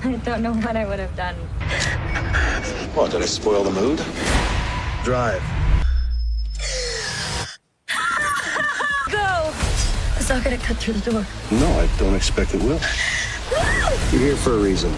I don't know what I would have done. What, did I spoil the mood? Drive. Go! It's not gonna cut through the door. No, I don't expect it will. You're here for a reason.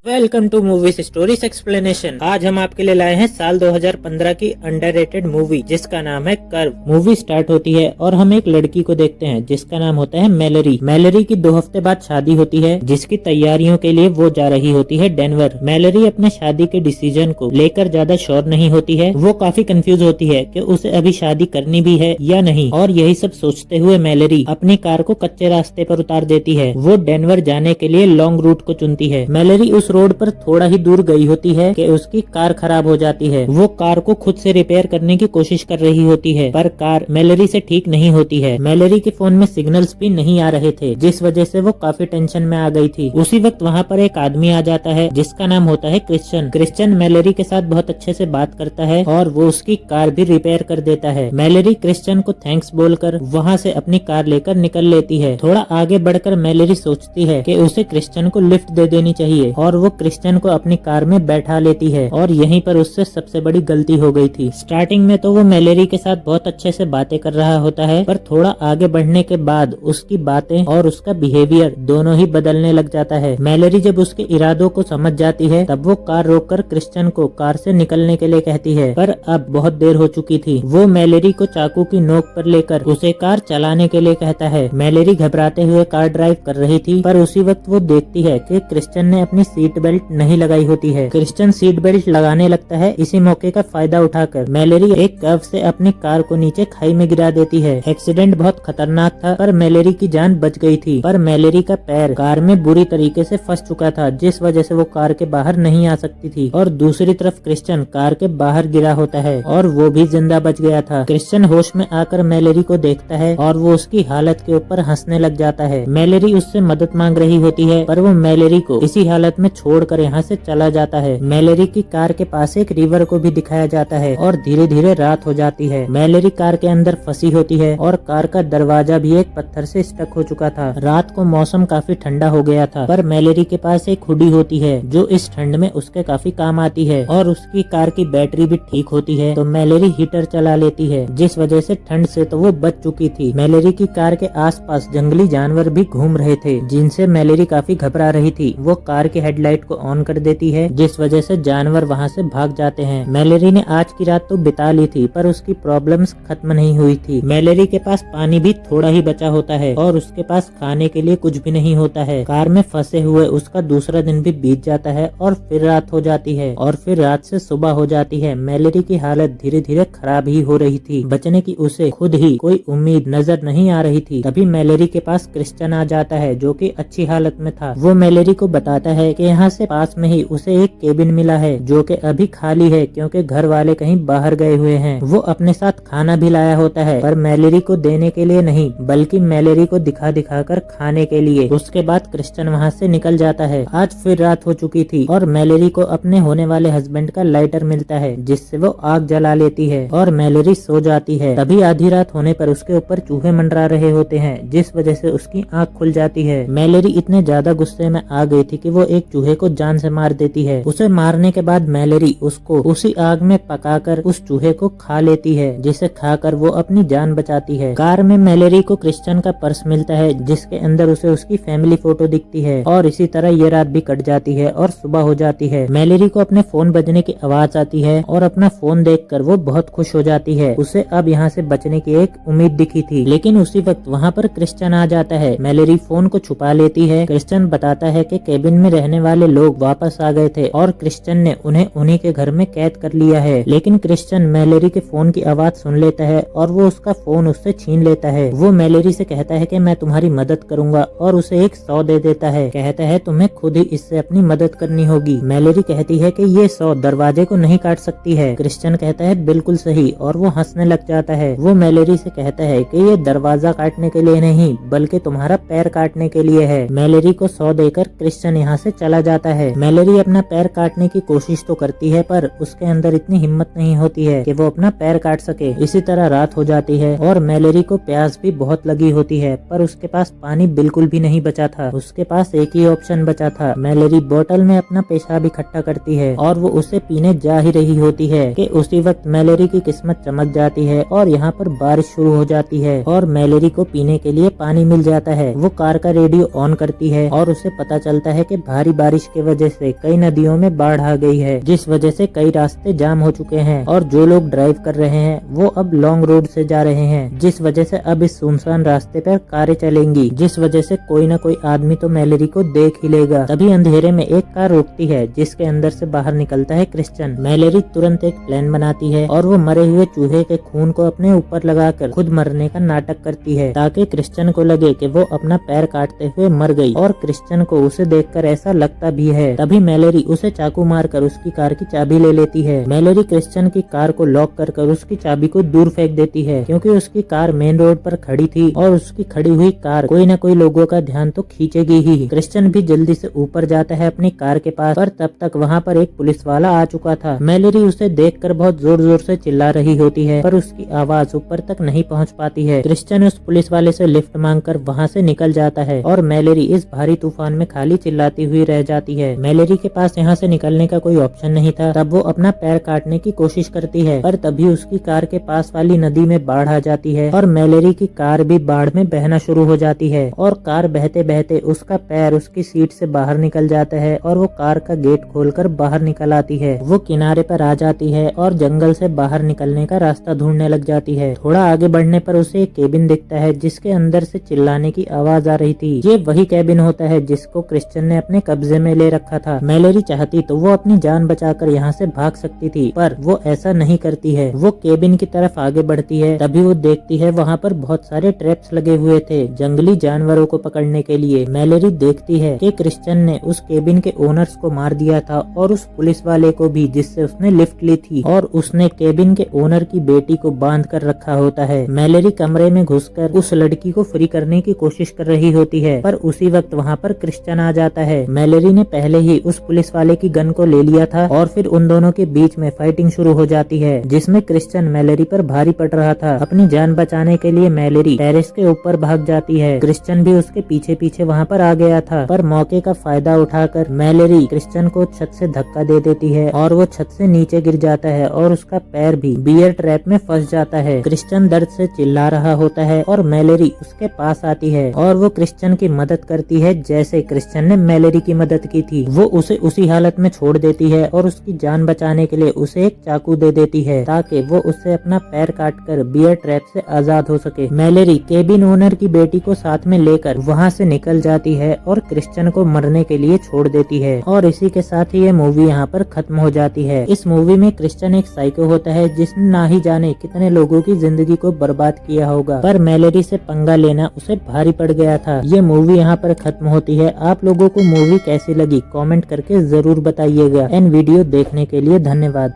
Welcome to movies stories explanation. आज हम आपके लिए लाए हैं साल 2015 की underrated movie जिसका नाम है कर्व। मूवी स्टार्ट होती है और हम एक लड़की को देखते हैं जिसका नाम होता है मैलरी। मैलरी की 2 हफ्ते बाद शादी होती है जिसकी तैयारियों के लिए वो जा रही होती है डेनवर। मैलरी अपने शादी के डिसीजन को लेकर ज्यादा श्योर नहीं होती है। वो काफी कंफ्यूज होती है कि उसे अभी शादी करनी भी है या नहीं, और यही सब सोचते हुए मैलरी अपनी कार को कच्चे रास्ते पर उतार देती है। वो डेनवर जाने के लिए लॉन्ग रूट को चुनती है। मैलरी उस रोड पर थोड़ा ही दूर गई होती है कि उसकी कार खराब हो जाती है। वो कार को खुद से रिपेयर करने की कोशिश कर रही होती है पर कार मैलरी से ठीक नहीं होती है। मैलरी के फोन में सिग्नल्स भी नहीं आ रहे थे जिस वजह से वो काफी टेंशन में आ गई थी। उसी वक्त वहाँ पर एक आदमी आ जाता है जिसका नाम होता है क्रिश्चियन। क्रिश्चियन मैलरी के साथ बहुत अच्छे से बात करता है और वो उसकी कार भी रिपेयर कर देता है। मैलरी क्रिश्चियन को थैंक्स बोलकर वहाँ से अपनी कार लेकर निकल लेती है। थोड़ा आगे बढ़कर मैलरी सोचती है कि उसे क्रिश्चियन को लिफ्ट दे देनी चाहिए और वो क्रिश्चियन को अपनी कार में बैठा लेती है और यहीं पर उससे सबसे बड़ी गलती हो गई थी। स्टार्टिंग में तो वो मैलरी के साथ बहुत अच्छे से बातें कर रहा होता है पर थोड़ा आगे बढ़ने के बाद उसकी बातें और उसका बिहेवियर दोनों ही बदलने लग जाता है। मैलरी जब उसके इरादों को समझ जाती है तब वो कार रोककर क्रिश्चियन को कार से निकलने के लिए कहती है पर अब बहुत देर हो चुकी थी। वो मैलरी को चाकू की नोक पर लेकर उसे कार चलाने के लिए कहता है। मैलरी घबराते हुए कार ड्राइव कर रही थी पर उसी वक्त वो देखती है कि क्रिश्चियन ने अपनी सीट बेल्ट नहीं लगाई होती है। क्रिश्चियन सीट बेल्ट लगाने लगता है। इसी मौके का फायदा उठाकर मैलरी एक कर्व से अपनी कार को नीचे खाई में गिरा देती है। एक्सीडेंट बहुत खतरनाक था पर मैलरी की जान बच गई थी, पर मैलरी का पैर कार में बुरी तरीके से फंस चुका था जिस वजह से वो कार के बाहर नहीं आ सकती थी। और दूसरी तरफ क्रिश्चियन कार के बाहर गिरा होता है और वो भी जिंदा बच गया था। क्रिश्चियन होश में आकर मैलरी को देखता है और वो उसकी हालत के ऊपर हंसने लग जाता है। मैलरी उससे मदद मांग रही होती है पर वो मैलरी को इसी हालत में छोड़कर यहाँ से चला जाता है। मैलरी की कार के पास एक रिवर को भी दिखाया जाता है और धीरे धीरे रात हो जाती है। मैलरी कार के अंदर फंसी होती है और कार का दरवाजा भी एक पत्थर से स्टक हो चुका था। रात को मौसम काफी ठंडा हो गया था पर मैलरी के पास एक हुडी होती है जो इस ठंड में उसके काफी काम आती है और उसकी कार की बैटरी भी ठीक होती है तो मैलरी हीटर चला लेती है जिस वजह से ठंड से तो वो बच चुकी थी। मैलरी की कार के आसपास जंगली जानवर भी घूम रहे थे जिनसे मैलरी काफी घबरा रही थी। वो कार की हेडलाइट को ऑन कर देती है जिस वजह से जानवर वहां से भाग जाते हैं। मैलरी ने आज की रात तो बिता ली थी पर उसकी प्रॉब्लम्स खत्म नहीं हुई थी। मैलरी के पास पानी भी थोड़ा ही बचा होता है और उसके पास खाने के लिए कुछ भी नहीं होता है। कार में फंसे हुए उसका दूसरा दिन भी बीत जाता है और फिर रात हो जाती है और फिर रात से सुबह हो जाती है। मैलरी की हालत धीरे धीरे खराब ही हो रही थी। बचने की उसे खुद ही कोई उम्मीद नजर नहीं आ रही थी। तभी मैलरी के पास क्रिश्चियन आ जाता है जो कि अच्छी हालत में था। वो मैलरी को बताता है कि यहाँ से पास में ही उसे एक केबिन मिला है जो कि अभी खाली है क्योंकि घर वाले कहीं बाहर गए हुए हैं। वो अपने साथ खाना भी लाया होता है पर मैलरी को देने के लिए नहीं बल्कि मैलरी को दिखा दिखा कर खाने के लिए। उसके बाद क्रिश्चियन वहाँ से निकल जाता है। आज फिर रात हो चुकी थी और मैलरी को अपने होने वाले हस्बैंड का लाइटर मिलता है जिससे वो आग जला लेती है और मैलरी सो जाती है। तभी आधी रात होने पर उसके ऊपर चूहे मंडरा रहे होते हैं जिस वजह से उसकी आँख खुल जाती है। मैलरी इतने ज्यादा गुस्से में आ गई थी कि वो एक चूहे को जान से मार देती है। उसे मारने के बाद मैलरी उसको उसी आग में पकाकर उस चूहे को खा लेती है जिसे खाकर वो अपनी जान बचाती है। कार में मैलरी को क्रिश्चियन का पर्स मिलता है जिसके अंदर उसे उसकी फैमिली फोटो दिखती है और इसी तरह ये रात भी कट जाती है और सुबह हो जाती है। मैलरी को अपने फोन बजने की आवाज आती है और अपना फोन देखकर वो बहुत खुश हो जाती है। उसे अब यहाँ से बचने की एक उम्मीद दिखी थी लेकिन उसी वक्त वहाँ पर क्रिश्चियन आ जाता है। मैलरी फोन को छुपा लेती है। क्रिश्चियन बताता है कि केबिन में रहने वाले लोग वापस आ गए थे और क्रिश्चियन ने उन्हें उन्हीं के घर में कैद कर लिया है। लेकिन क्रिश्चियन मैलरी के फोन की आवाज सुन लेता है और वो उसका फोन उससे छीन लेता है। वो मैलरी से कहता है कि मैं तुम्हारी मदद करूंगा और उसे एक 100 दे देता है। कहता है तुम्हें खुद ही इससे अपनी मदद करनी होगी। मैलरी कहती है कि ये 100 दरवाजे को नहीं काट सकती है। क्रिश्चियन कहता है बिल्कुल सही और वो हंसने लग जाता है। वो मैलरी से कहता है कि ये दरवाजा काटने के लिए नहीं बल्कि तुम्हारा पैर काटने के लिए है। मैलरी को 100 देकर क्रिश्चियन यहाँ से चला चला जाता है। मैलेरी अपना पैर काटने की कोशिश तो करती है पर उसके अंदर इतनी हिम्मत नहीं होती है कि वो अपना पैर काट सके। इसी तरह रात हो जाती है और मैलेरी को प्यास भी बहुत लगी होती है पर उसके पास पानी बिल्कुल भी नहीं बचा था। उसके पास एक ही ऑप्शन बचा था। मैलेरी बोतल में अपना पेशाब इकट्ठा करती है और वो उसे पीने जा ही रही होती है कि उसी वक्त मैलेरी की किस्मत चमक जाती है और यहाँ पर बारिश शुरू हो जाती है और मैलेरी को पीने के लिए पानी मिल जाता है। वो कार का रेडियो ऑन करती है और उसे पता चलता है कि भारी बारिश की वजह से कई नदियों में बाढ़ आ गई है, जिस वजह से कई रास्ते जाम हो चुके हैं और जो लोग ड्राइव कर रहे हैं वो अब लॉन्ग रोड से जा रहे हैं, जिस वजह से अब इस सुनसान रास्ते पर कारें चलेंगी, जिस वजह से कोई न कोई आदमी तो मैलेरी को देख ही लेगा। तभी अंधेरे में एक कार रुकती है जिसके अंदर से बाहर निकलता है क्रिश्चियन। मैलेरी तुरंत एक प्लान बनाती है और वो मरे हुए चूहे के खून को अपने ऊपर लगाकर खुद मरने का नाटक करती है ताकि क्रिश्चियन को लगे कि वो अपना पैर काटते हुए मर गई और क्रिश्चियन को उसे देखकर ऐसा लगता भी है। तभी मैलेरी उसे चाकू मारकर उसकी कार की चाबी ले लेती है। मैलेरी क्रिश्चियन की कार को लॉक कर उसकी चाबी को दूर फेंक देती है क्योंकि उसकी कार मेन रोड पर खड़ी थी और उसकी खड़ी हुई कार कोई न कोई लोगों का ध्यान तो खींचेगी ही। क्रिश्चियन भी जल्दी से ऊपर जाता है अपनी कार के पास पर तब तक वहाँ पर एक पुलिस वाला आ चुका था। मैलेरी उसे देखकर बहुत जोर जोर से चिल्ला रही होती है पर उसकी आवाज ऊपर तक नहीं पहुँच पाती है। क्रिश्चियन उस पुलिस वाले से लिफ्ट मांगकर वहाँ से निकल जाता है और मैलेरी इस भारी तूफान में खाली चिल्लाती हुई रह जाती है। मैलेरी के पास यहाँ से निकलने का कोई ऑप्शन नहीं था। तब वो अपना पैर काटने की कोशिश करती है पर तभी उसकी कार के पास वाली नदी में बाढ़ आ जाती है और मैलेरी की कार भी बाढ़ में बहना शुरू हो जाती है और कार बहते बहते उसका पैर उसकी सीट से बाहर निकल जाता है और वो कार का गेट खोलकर बाहर निकल आती है। वो किनारे पर आ जाती है और जंगल से बाहर निकलने का रास्ता ढूंढने लग जाती है। थोड़ा आगे बढ़ने पर उसे एक केबिन दिखता है जिसके अंदर से चिल्लाने की आवाज आ रही थी। ये वही केबिन होता है जिसको क्रिश्चियन ने अपने कब्जे में ले रखा था। मैलेरी चाहती तो वो अपनी जान बचाकर यहाँ से भाग सकती थी पर वो ऐसा नहीं करती है। वो केबिन की तरफ आगे बढ़ती है तभी वो देखती है वहाँ पर बहुत सारे ट्रैप्स लगे हुए थे जंगली जानवरों को पकड़ने के लिए। मैलेरी देखती है कि क्रिश्चियन ने उस केबिन के ओनर्स को मार दिया था और उस पुलिस वाले को भी जिससे उसने लिफ्ट ली थी और उसने केबिन के ओनर की बेटी को बांध कर रखा होता है। मैलेरी कमरे में घुसकर उस लड़की को फ्री करने की कोशिश कर रही होती है पर उसी वक्त वहाँ पर क्रिश्चियन आ जाता है। मैलेरी ने पहले ही उस पुलिस वाले की गन को ले लिया था और फिर उन दोनों के बीच में फाइटिंग शुरू हो जाती है जिसमें क्रिश्चियन मैलेरी पर भारी पड़ रहा था। अपनी जान बचाने के लिए मैलेरी टेरेस के ऊपर भाग जाती है। क्रिश्चियन भी उसके पीछे पीछे वहाँ पर आ गया था पर मौके का फायदा उठाकर मैलेरी क्रिश्चियन को छत से धक्का दे देती है और वो छत से नीचे गिर जाता है और उसका पैर भी बियर ट्रैप में फंस जाता है। क्रिश्चियन दर्द से चिल्ला रहा होता है और मैलेरी उसके पास आती है और वो क्रिश्चियन की मदद करती है जैसे क्रिश्चियन ने मैलेरी की मदद की थी। वो उसे उसी हालत में छोड़ देती है और उसकी जान बचाने के लिए उसे एक चाकू दे देती है ताकि वो उससे अपना पैर काटकर बियर ट्रैप से आजाद हो सके। मैलेरी केबिन ओनर की बेटी को साथ में लेकर वहाँ से निकल जाती है और क्रिश्चियन को मरने के लिए छोड़ देती है और इसी के साथ ही ये मूवी यहाँ पर खत्म हो जाती है। इस मूवी में क्रिश्चियन एक साइको होता है जिसने ना ही जाने कितने लोगों की जिंदगी को बर्बाद किया होगा पर मैलेरी से पंगा लेना उसे भारी पड़ गया था। ये मूवी यहाँ पर खत्म होती है। आप लोगों को मूवी कैसी लगी कमेंट करके जरूर बताइएगा। एंड वीडियो देखने के लिए धन्यवाद।